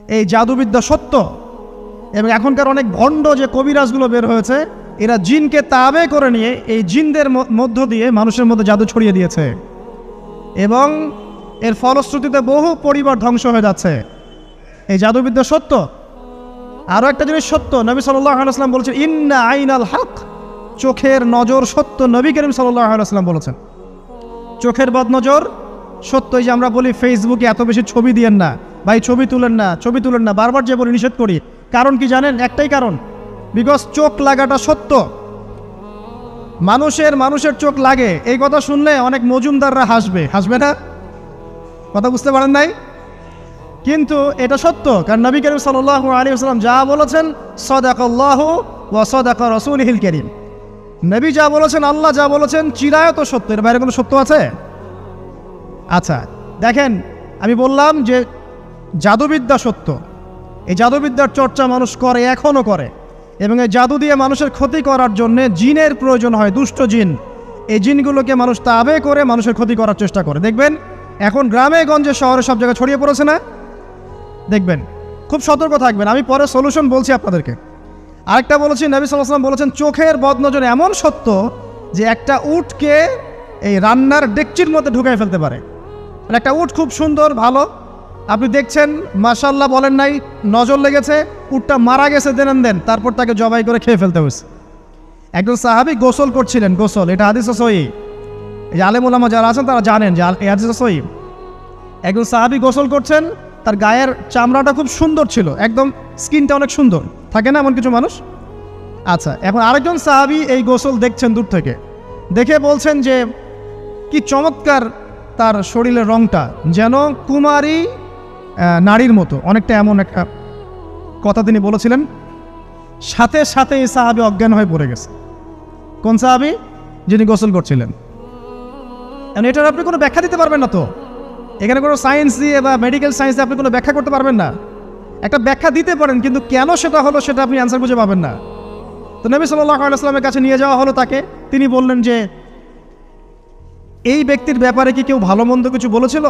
এই জাদুবিদ্যা সত্য। এবং এখনকার অনেক ভণ্ড যে কবিরাজগুলো বের হয়েছে, এরা জিনকে তাবে করে নিয়ে এই জিনদের মধ্য দিয়ে মানুষের মধ্যে জাদু ছড়িয়ে দিয়েছে, এবং এর ফলশ্রুতিতে বহু পরিবার ধ্বংস হয়ে যাচ্ছে। এই জাদুবিদ্যা সত্য। আরও একটা জিনিস সত্য, নবী সাল্লাল্লাহু আলাইহি ওয়াসাল্লাম বলেছেন ইন্না আইনাল হক, চোখের নজর সত্য। নবী করিম সাল্লাল্লাহু আলাইহি ওয়াসাল্লাম বলেছেন চোখের বদনজর সত্য। এই যে আমরা বলি ফেসবুকে এত বেশি ছবি দিয়েন না ভাই, ছবি তুলেন না, ছবি তুলেন না, বারবার যে বলি নিষেধ করি, কারণ কি জানেন? একটাই কারণ, বিকজ চোখ লাগাটা সত্য। মানুষের চোখ লাগে, এই কথা শুনলে অনেক মজুমদাররা হাসবে না? কথা বুঝতে পারেন নাই? কিন্তু এটা সত্য, কারণ নবী করিম সাল্লাল্লাহু আলাইহি ওয়াসাল্লাম যা বলেছেন সাদাকাল্লাহু ওয়া সাদাকা রাসূলুহুল কারীম, নবী যা বলেছেন, আল্লাহ যা বলেছেন চিরায়ত সত্য, এর বাইরে কোনো সত্য আছে? আচ্ছা দেখেন, আমি বললাম যে জাদুবিদ্যা সত্য। এই জাদুবিদ্যার চর্চা মানুষ করে, এখনও করে, এবং এই জাদু দিয়ে মানুষের ক্ষতি করার জন্য জিনের প্রয়োজন হয়, দুষ্ট জিন। এই জিনগুলোকে মানুষ তাবে করে মানুষের ক্ষতি করার চেষ্টা করে। দেখবেন এখন গ্রামে গঞ্জে শহরে সব জায়গায় ছড়িয়ে পড়েছে না? দেখবেন, খুব সতর্ক থাকবেন। আমি পরে সলিউশন বলছি আপনাদেরকে। আরেকটা বলেছি, নবী সাল্লাল্লাহু আলাইহি ওয়াসাল্লাম বলেছেন চোখের বদনজর এমন সত্য যে একটা উটকে এই রান্নার ডেকচির মধ্যে ঢুকাই ফেলতে পারে। মানে একটা উট খুব সুন্দর ভালো, আপনি দেখছেন মাশাআল্লাহ বলেন নাই, নজর লেগেছে, উটটা মারা গেছে দেন, তারপর তাকে জবাই করে খেয়ে ফেলতে হয়েছে। একজন সাহাবী গোসল করছিলেন, গোসল, এটা হাদিস সহিহ, এই যে আলেম ওলামা যারা আছেন তারা জানেন যে এই হাদিস সহিহ। একজন সাহাবী গোসল করছেন, তার গায়ের চামড়াটা খুব সুন্দর ছিল, একদম স্কিনটা অনেক সুন্দর থাকে না এমন কিছু মানুষ? আচ্ছা, এখন আরেকজন সাহাবী এই গোসল দেখছেন দূর থেকে, দেখে বলছেন যে কি চমৎকার তার শরীরের রংটা, যেন কুমারী নারীর মতো, অনেকটা এমন একটা কথা তিনি বলেছিলেন। সাথে সাথে এই সাহাবী অজ্ঞান হয়ে পড়ে গেছে। কোন সাহাবী? যিনি গোসল করছিলেন। এটার আপনি কোনো ব্যাখ্যা দিতে পারবেন না তো, এখানে কোনো সায়েন্স দিয়ে বা মেডিকেল সায়েন্স দিয়ে আপনি কোনো ব্যাখ্যা করতে পারবেন না। একটা ব্যাখ্যা দিতে পারেন, কিন্তু কেন সেটা হলো সেটা আপনি অ্যান্সার খুঁজে পাবেন না। তো নবী সাল্লাল্লাহু আলাইহি ওয়াসাল্লামের কাছে নিয়ে যাওয়া হলো তাকে। তিনি বললেন যে এই ব্যক্তির ব্যাপারে কি কেউ ভালো মন্দ কিছু বলেছিল?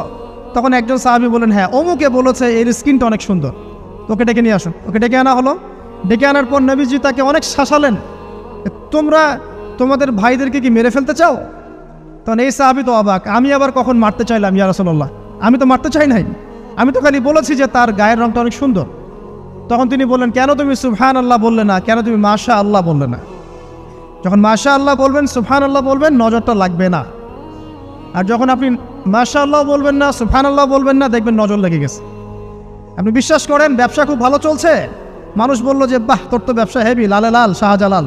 তখন একজন সাহাবী বললেন হ্যাঁ, অমুকে বলেছে এর স্কিনটা অনেক সুন্দর, ওকে ডেকে নিয়ে আসুন। ওকে ডেকে আনা হলো। ডেকে আনার পর নবীজি তাকে অনেক শাসালেন, তোমরা তোমাদের ভাইদেরকে কি মেরে ফেলতে চাও? তখন এই সাহাবী তো অবাক, আমি আবার কখন মারতে চাইলাম ইয়া রাসূলুল্লাহ? আমি তো মারতে চাই নাই, আমি তো খালি বলেছি যে তার গায়ের রংটা অনেক সুন্দর। তখন তিনি বললেন কেন তুমি সুবহানাল্লাহ বললে না, কেন তুমি মাশাআল্লাহ বললে না? যখন মাশাআল্লাহ বলবেন, সুবহানাল্লাহ বলবেন, নজরটা লাগবে না। আর যখন আপনি মাশাআল্লাহ বলবেন না, সুবহানাল্লাহ বলবেন না, দেখবেন নজর লেগে গেছে। আপনি বিশ্বাস করেন ব্যবসা খুব ভালো চলছে, মানুষ বলল যে বাহ তোর তো ব্যবসা হেভি, লালে লাল শাহজালাল,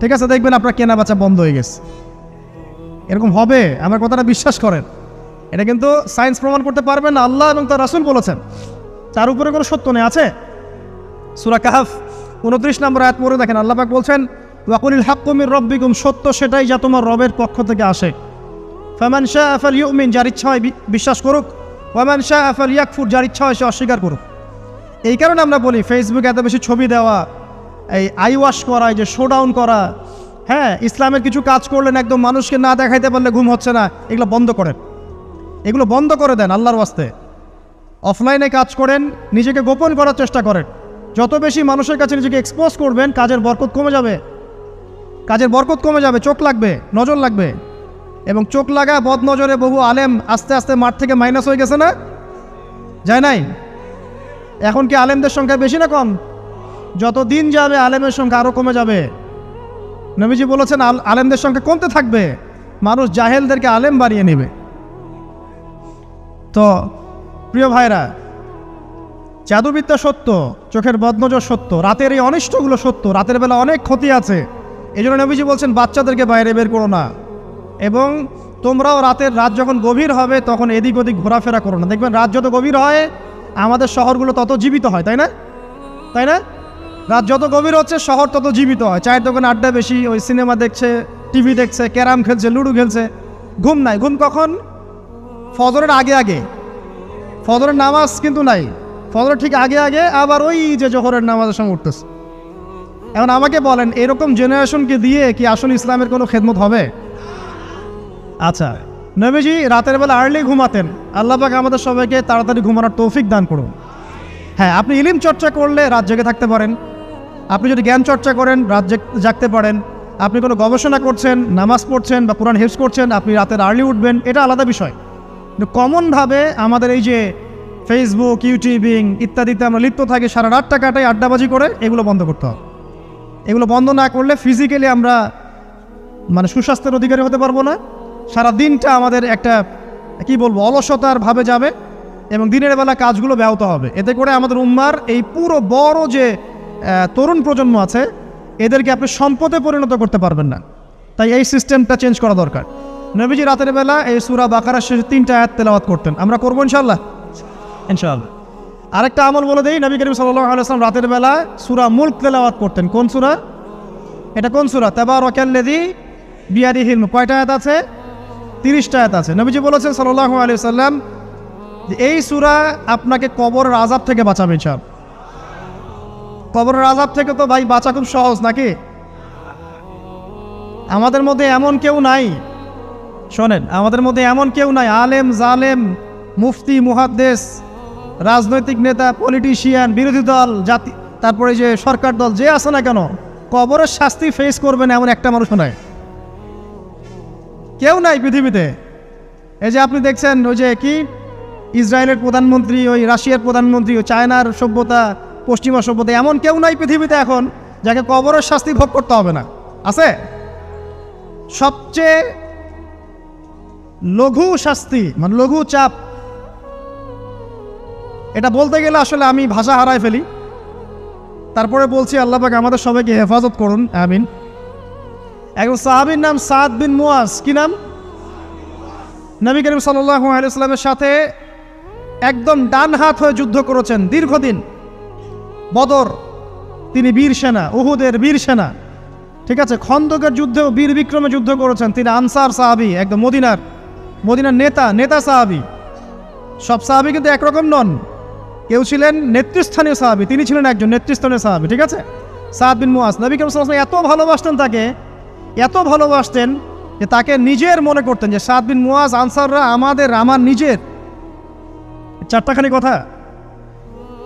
ঠিক আছে, দেখবেন আপনার কেনা বেচা বন্ধ হয়ে গেছে। এরকম হবে, আমার কথাটা বিশ্বাস করেন। এটা কিন্তু সায়েন্স প্রমাণ করতে পারবে না, আল্লাহ এবং তার রাসূল বলেছেন, তার উপরে কোনো সত্য নেই। আছে সূরা কাহফ 29 নম্বর আয়াত পড়ে দেখেন, আল্লাহ পাক বলছেন ওয়াকুলিল হাক্কু মির রাব্বিকুম, সত্য সেটাই যা তোমার রবের পক্ষ থেকে আসে। ফামান শাআ ফালইউমিন, যার ইচ্ছা হয় বিশ্বাস করুক, ওয়ামান শাআ ফালইয়াকফুর, যার ইচ্ছা হয় সে অস্বীকার করুক। এই কারণে আমরা বলি ফেসবুকে এত বেশি ছবি দেওয়া, এই আই ওয়াশ করা, এই যে শোডাউন করা, হ্যাঁ, ইসলামের কিছু কাজ করলেন একদম মানুষকে না দেখাইতে পারলে ঘুম হচ্ছে না, এগুলো বন্ধ করেন, এগুলো বন্ধ করে দেন আল্লাহর ওয়াস্তে। অফলাইনে কাজ করেন, নিজেকে গোপন করার চেষ্টা করেন। যত বেশি মানুষের কাছে নিজেকে এক্সপোজ করবেন, কাজের বরকত কমে যাবে, কাজের বরকত কমে যাবে, চোখ লাগবে, নজর লাগবে। এবং চোখ লাগা বদ নজরে বহু আলেম আস্তে আস্তে মাঠ থেকে মাইনাস হয়ে গেছে না? যায় নাই? এখন কি আলেমদের সংখ্যা বেশি না কম? যত দিন যাবে আলেমের সংখ্যা আরও কমে যাবে। নবীজি বলেছেন আলেমদের সংখ্যা কমতে থাকবে, মানুষ জাহেলদেরকে আলেম বানিয়ে নেবে। তো প্রিয় ভাইরা, জাদুবিদ্যা সত্য, চোখের বদনজর সত্য, রাতের এই অনিষ্টগুলো সত্য, রাতের বেলা অনেক ক্ষতি আছে। এই জন্য নবীজি বলছেন বাচ্চাদেরকে বাইরে বের করো না, এবং তোমরাও রাত যখন গভীর হবে তখন এদিক ওদিক ঘোরাফেরা করো না। দেখবেন রাত যত গভীর হয় আমাদের শহরগুলো তত জীবিত হয়, তাই না? তাই না? রাত যত গভীর হচ্ছে শহর তত জীবিত হয়। চায়ের দোকানে আড্ডা বেশি, ওই সিনেমা দেখছে, টিভি দেখছে, ক্যারাম খেলছে, লুডো খেলছে, ঘুম নাই। ঘুম কখন? ফজরের আগে আগে। ফজরের নামাজ কিন্তু নাই, ফজরের ঠিক আগে আগে, আবার ওই যে জোহরের নামাজের সঙ্গে উঠতেছে। এখন আমাকে বলেন এরকম জেনারেশনকে দিয়ে কি আসলে ইসলামের কোনো খেদমত হবে? আচ্ছা, নবীজি রাতের বেলা আর্লি ঘুমাতেন, আল্লাহ পাক আমাদের সবাইকে তাড়াতাড়ি ঘুমানোর তৌফিক দান করুন। হ্যাঁ, আপনি ইলম চর্চা করলে রাত জেগে থাকতে পারেন, আপনি যদি জ্ঞান চর্চা করেন রাত জাগতে পারেন, আপনি কোনো গবেষণা করছেন, নামাজ পড়ছেন বা কোরআন হেফজ করছেন, আপনি রাতের আর্লি উঠবেন, এটা আলাদা বিষয়। কিন্তু কমনভাবে আমাদের এই যে ফেসবুক, ইউটিউবিং ইত্যাদিতে আমরা লিপ্ত থাকি, সারা রাতটা কাটাই আড্ডাবাজি করে, এগুলো বন্ধ করতে হবে। এগুলো বন্ধ না করলে ফিজিক্যালি আমরা মানে সুস্বাস্থ্যের অধিকারী হতে পারবো না। সারা দিনটা আমাদের একটা কি বলবো অলসতার ভাবে যাবে এবং দিনের বেলা কাজগুলো ব্যাহত হবে। এতে করে আমাদের উম্মার এই পুরো বড় যে তরুণ প্রজন্ম আছে এদেরকে আপনি সম্পদে পরিণত করতে পারবেন না। তাই এই সিস্টেমটা চেঞ্জ করা দরকার। নবীজি রাতের বেলা এই সূরা বাকারার শেষে 3টা আয়াত তেলাওয়াত করতেন, আমরা করবো ইনশাআল্লাহ। আরেকটা আমল বলে দেই, নবী করিম সাল্লাল্লাহু আলাইহি ওয়াসাল্লাম রাতের বেলা সূরা মুলক তেলাওয়াত করতেন। কোন সূরা এটা? কোন সূরা? তাবারাকাল্লাযী বিয়াদিহিল মুলক। কয়টা আয়াত আছে? 30টা আয়াত আছে। নবীজি বলেছেন সাল্লাল্লাহু আলাইহি ওয়াসাল্লাম যে এই সূরা আপনাকে কবরের আযাব থেকে বাঁচাবে ইনশাআল্লাহ। কবরের আযাব থেকে তো ভাই বাঁচা খুব সহজ নাকি? আমাদের মধ্যে এমন কেউ নাই, শোনেন, আমাদের মধ্যে এমন কেউ নাই আলেম জালেম মুফতি মুহাদ্দিস রাজনৈতিক নেতা পলিটিশিয়ান বিরোধী দল জাতি তারপরে যে সরকার দল যে আছে না কেন কবরের শাস্তি ফেস করবে না এমন একটা মানুষও নাই, কেউ নাই পৃথিবীতে। এই যে আপনি দেখছেন ওই যে কি ইসরায়েলের প্রধানমন্ত্রী, ওই রাশিয়ার প্রধানমন্ত্রী, ওই চায়নার সভ্যতা, পশ্চিমা সভ্যতা, এমন কেউ নাই পৃথিবীতে এখন যাকে কবরের শাস্তি ভোগ করতে হবে না। আছে? সবচেয়ে লঘু শাস্তি মানে লঘু চাপ, এটা বলতে গেলে আসলে আমি ভাষা হারায় ফেলি। তারপরে বলছি আল্লাহ পাক আমাদের সবাইকে হেফাজত করুন, আমিন। একজন সাহাবীর নাম সাদ বিন মুয়াজ। কি নাম? নবী করিম সাল্লাল্লাহু আলাইহি ওয়াসাল্লামের সাথে একদম ডান হাত হয়ে যুদ্ধ করেছেন দীর্ঘদিন। বদর তিনি বীর সেনা, উহুদের বীর সেনা, ঠিক আছে। খন্দকের যুদ্ধেও বীর বিক্রমে যুদ্ধ করেছেন। তিনি আনসার সাহাবী, একদম মদিনার নেতা সাহাবী। সব সাহাবী কিন্তু একরকম নন, কেউ ছিলেন নেতৃস্থানীয় সাহাবী, তিনি ছিলেন একজন নেতৃস্থানীয় সাহাবী, ঠিক আছে। সাদ বিন মুয়াজ নবী করিম সাল্লাল্লাহু আলাইহি ওয়াসাল্লাম এত ভালোবাসতেন তাকে, এত ভালোবাসতেন যে তাকে নিজের মনে করতেন যে সাদ বিন মুয়াজ আনসাররা আমার নিজের। চারটাখানি কথা।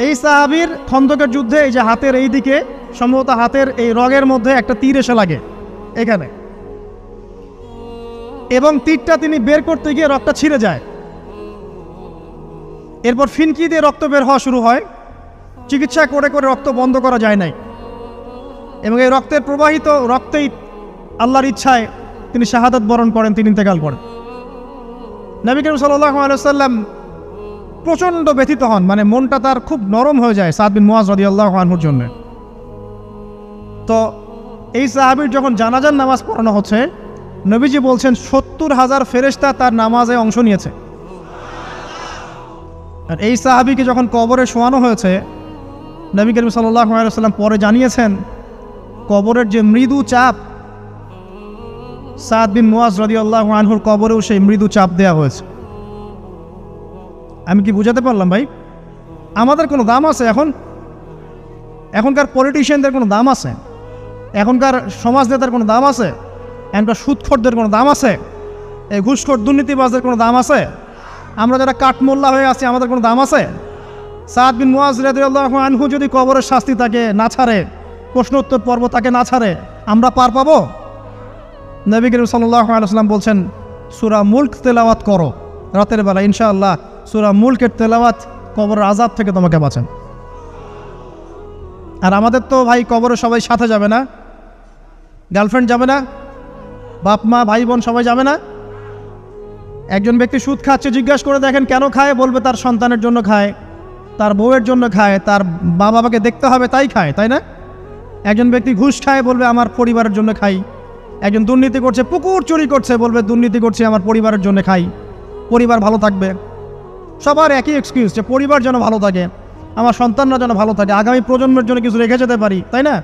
এই সাহাবীর খন্দকের যুদ্ধে এই যে হাতের এই দিকে সম্ভবত হাতের এই রগের মধ্যে একটা তীর এসে লাগে এখানে, এবং তীরটা তিনি বের করতে গিয়ে রক্তটা ছিঁড়ে যায়। এরপর ফিনকি দিয়ে রক্ত বের হওয়া শুরু হয়। চিকিৎসা করে করে রক্ত বন্ধ করা যায় নাই, এবং এই রক্তের প্রবাহিত রক্তেই আল্লাহর ইচ্ছায় তিনি শাহাদাত বরণ করেন, তিনি ইন্তেকাল করেন। নবী করিম সাল্লাল্লাহু আলাইহি ওয়াসাল্লাম প্রচণ্ড ব্যথিত হন, মানে মনটা তার খুব নরম হয়ে যায় সাদ বিন মুয়াজ রাদিয়াল্লাহু আনহুর জন্য। তো এই সাহাবীর যখন জানাজার নামাজ পড়ানো হচ্ছে, নবীজি বলছেন 70,000 ফেরেশতা তার নামাজে অংশ নিয়েছে। আর এই সাহাবীকে যখন কবরে শোয়ানো হয়েছে, নবী করিম সাল্লাল্লাহু আলাইহি ওয়াসাল্লাম পরে জানিয়েছেন কবরের যে মৃদু চাপ, সাদ বিন মুয়াজ রাদিয়াল্লাহু আনহুর কবরেও সেই মৃদু চাপ দেওয়া হয়েছে। আমি কি বুঝাতে পারলাম ভাই? আমাদের কোনো দাম আছে এখনকার পলিটিশিয়ানদের কোনো দাম আছে? এখনকার সমাজ নেতার কোনো দাম আছে? এখনকার সুদখোরদের কোনো দাম আছে? এই ঘুষখোর দুর্নীতিবাজদের কোনো দাম আছে? আমরা যারা কাঠমোল্লা হয়ে আছি আমাদের কোনো দাম আছে? সাদ বিন মুয়াজ রাদিয়াল্লাহু আনহু যদি কবরের শাস্তি তাকে না ছাড়ে, প্রশ্ন উত্তর পর্ব তাকে না ছাড়ে, আমরা পার পাবো? নবী করিম সাল্লাল্লাহু আলাইহি ওয়াসাল্লাম বলছেন সূরা মুলক তেলাওয়াত করো রাতের বেলা, ইনশাআল্লাহ সূরা মুলকের তেলাওয়াত কবরের আযাব থেকে তোমাকে বাঁচান। আর আমাদের তো ভাই কবরে সবাই সাথে যাবে না, গার্লফ্রেন্ড যাবে না, বাপ মা ভাই বোন সবাই যাবে না। একজন ব্যক্তি সুদ খাচ্ছে, জিজ্ঞাসা করে দেখেন কেন খায়, বলবে তার সন্তানের জন্য খায়, তার বউয়ের জন্য খায়, তার মা বাবাকে দেখতে হবে তাই খায়, তাই না? একজন ব্যক্তি ঘুষ খায়, বলবে আমার পরিবারের জন্য খাই। একজন দুর্নীতি করছে, পুকুর চুরি করছে, বলবে দুর্নীতি করছে আমার পরিবারের জন্য খাই, পরিবার ভালো থাকবে। সবার একই এক্সকিউজ যে পরিবার যেন ভালো থাকে, আমার সন্তানরা যেন ভালো থাকে, আগামী প্রজন্মের জন্য কিছু রেখে যেতে পারি, তাই না?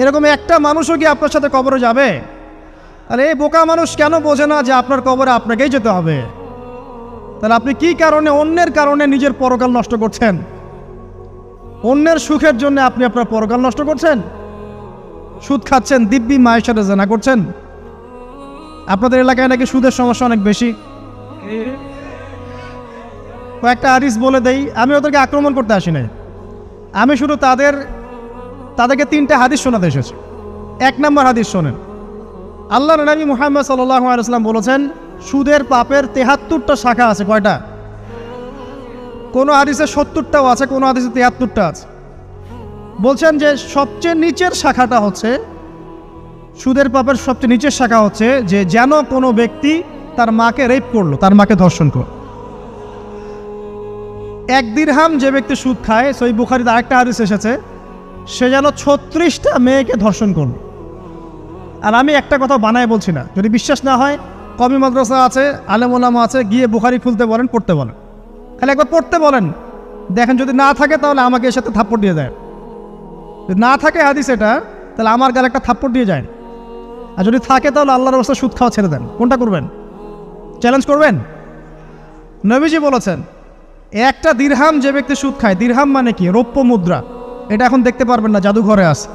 এরকম একটা মানুষও কি আপনার সাথে কবরে যাবে? আরে এই বোকা মানুষ কেন বোঝে না যে আপনার কবরে আপনাকেই যেতে হবে? তাহলে আপনি কি কারণে অন্যের কারণে নিজের পরকাল নষ্ট করছেন? অন্যের সুখের জন্য আপনি আপনার পরকাল নষ্ট করছেন। সুদ খাচ্ছেন, দিব্যি মায়ের সাথে জেনা করছেন। আপনাদের এলাকায় নাকি সুদের সমস্যা অনেক বেশি। কয়েকটা হাদিস বলে দেই, আমি ওদেরকে আক্রমণ করতে আসি নাই, আমি শুধু তাদেরকে 3টে হাদিস শোনাতে এসেছি। 1 নম্বর হাদিস শোনেন। আল্লাহর নবী মুহাম্মদ সাল্লাল্লাহু আলাইহি ওয়াসাল্লাম বলেছেন, সুদের পাপের 73টা শাখা আছে। কয়টা? কোনো হাদিসে 70টাও আছে, কোনো হাদিসে 73টা আছে। বলছেন যে সবচেয়ে নিচের শাখাটা হচ্ছে, সুদের পাপের সবচেয়ে নিচের শাখা হচ্ছে যে যেন কোনো ব্যক্তি তার মাকে রেপ করলো, তার মাকে ধর্ষণ করলো। 1 দিরহাম যে ব্যক্তি সুদ খায়, সহিহ বুখারীতে আরেকটা হাদিস এসেছে, সে যেন 36টা মেয়েকে ধর্ষণ করলো। আর আমি একটা কথা বানায় বলছি না, যদি বিশ্বাস না হয় কওমি মাদ্রাসা আছে, আলেম ওলামা আছে, গিয়ে বুখারী খুলতে বলেন, পড়তে বলেন, খালি একবার পড়তে বলেন, দেখেন যদি না থাকে তাহলে আমাকে এর সাথে থাপ্পড় দিয়ে যায়। যদি না থাকে হাদিস এটা, তাহলে আমার গালে একটা থাপ্পড় দিয়ে যায়। আর যদি থাকে তাহলে আল্লাহর রাস্তায় সুদ খাওয়া ছেড়ে দেন। কোনটা করবেন? চ্যালেঞ্জ করবেন? নবীজি বলেছেন, 1টা দিরহাম যে ব্যক্তি সুদ খায়, দিরহাম মানে কি? রৌপ্য মুদ্রা। এটা এখন দেখতে পারবেন না, জাদুঘরে আছে।